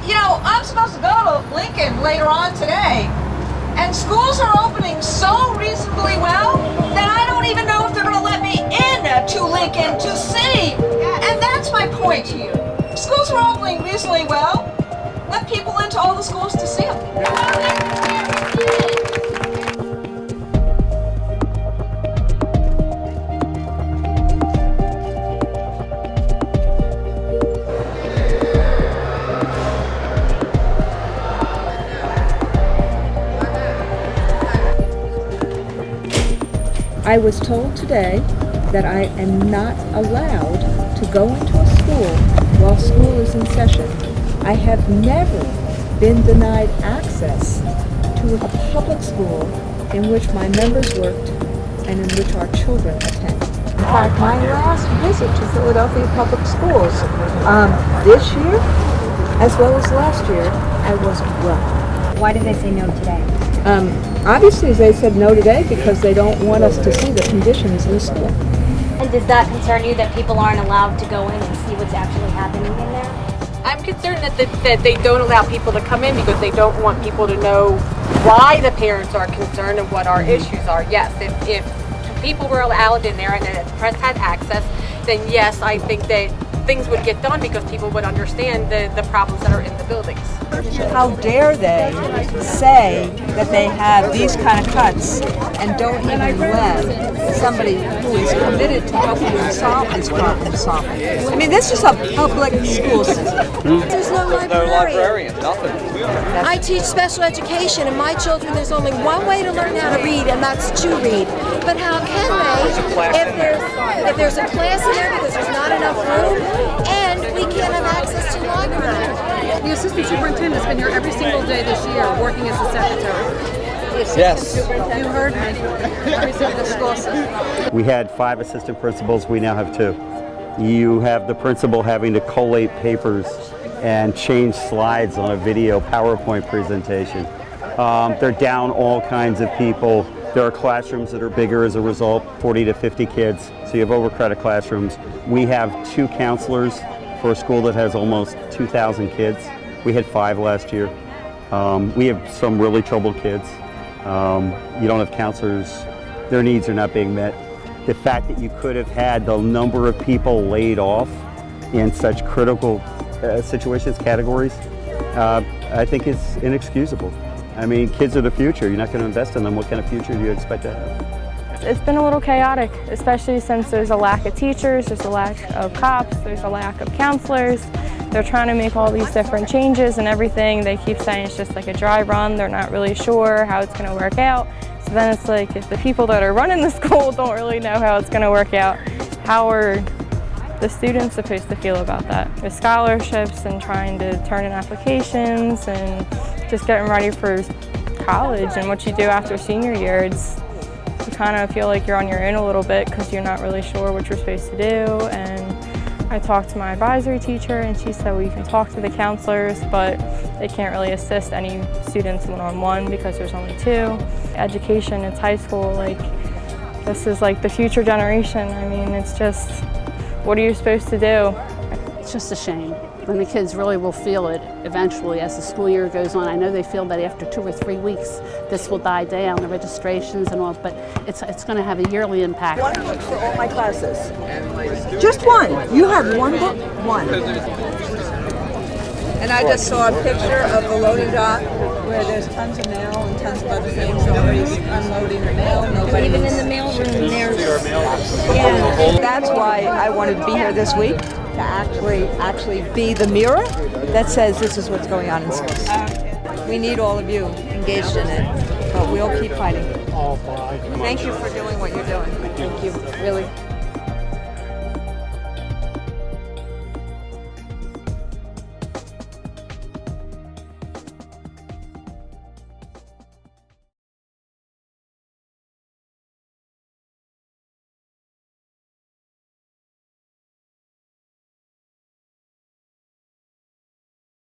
You know, I'm supposed to go to Lincoln later on today, and schools are opening so reasonably well that I don't even know if they're going to let me in to Lincoln to see. And that's my point to you. Schools are opening reasonably well. Let people into all the schools to see them. I was told today that I am not allowed to go into a school while school is in session. I have never been denied access to a public school in which my members worked and in which our children attend. In fact, my last visit to Philadelphia Public Schools this year, as well as last year, I was welcome. Why did they say no today? Obviously, they said no today because they don't want us to see the conditions in the school. And does that concern you that people aren't allowed to go in and see what's actually happening in there? I'm concerned that they don't allow people to come in because they don't want people to know why the parents are concerned and what our issues are. Yes, if people were allowed in there and the press had access, then yes, I think that things would get done because people would understand the problems that are in the buildings. How dare they say that they have these kind of cuts and don't even let somebody who is committed to helping them solve this problem solve it. I mean, this is a public school system. There's no librarian, nothing. I teach special education, and my children, there's only one way to learn how to read, and that's to read. But how can they if there's a class in there because there's not enough room and we can't have access to library? The assistant superintendent has been here every single day this year, working as a secretary. Yes. You heard me. Every single school system. We had 5 assistant principals, we now have 2. You have the principal having to collate papers and change slides on a video PowerPoint presentation. They're down all kinds of people. There are classrooms that are bigger as a result, 40 to 50 kids, so you have overcrowded classrooms. We have 2 counselors for a school that has almost 2,000 kids. We had 5 last year. We have some really troubled kids. You don't have counselors. Their needs are not being met. The fact that you could have had the number of people laid off in such critical situations, categories, I think is inexcusable. I mean, kids are the future. You're not going to invest in them. What kind of future do you expect to have? It's been a little chaotic, especially since there's a lack of teachers, there's a lack of cops, there's a lack of counselors. They're trying to make all these different changes and everything. They keep saying it's just like a dry run. They're not really sure how it's going to work out. So then it's like if the people that are running the school don't really know how it's going to work out, how are the students supposed to feel about that? With scholarships and trying to turn in applications and just getting ready for college and what you do after senior year, you kind of feel like you're on your own a little bit because you're not really sure what you're supposed to do. And I talked to my advisory teacher and she said, well, you can talk to the counselors, but they can't really assist any students one-on-one because there's only 2. Education, it's high school, like this is like the future generation. I mean, it's just, what are you supposed to do? It's just a shame. And the kids really will feel it eventually as the school year goes on. I know they feel that after 2 or 3 weeks this will die down, the registrations and all, but it's going to have a yearly impact. 1 book for all my classes. Just 1. You have 1 book? 1. And I just saw a picture of the loading dock where there's tons of mail and tons of other things. Nobody's unloading the mail. Nobody's Even in the mailroom, there's... Yeah. That's why I wanted to be here this week, to actually be the mirror that says this is what's going on in schools. We need all of you engaged in it, but we'll keep fighting. Thank you for doing what you're doing. Thank you, really.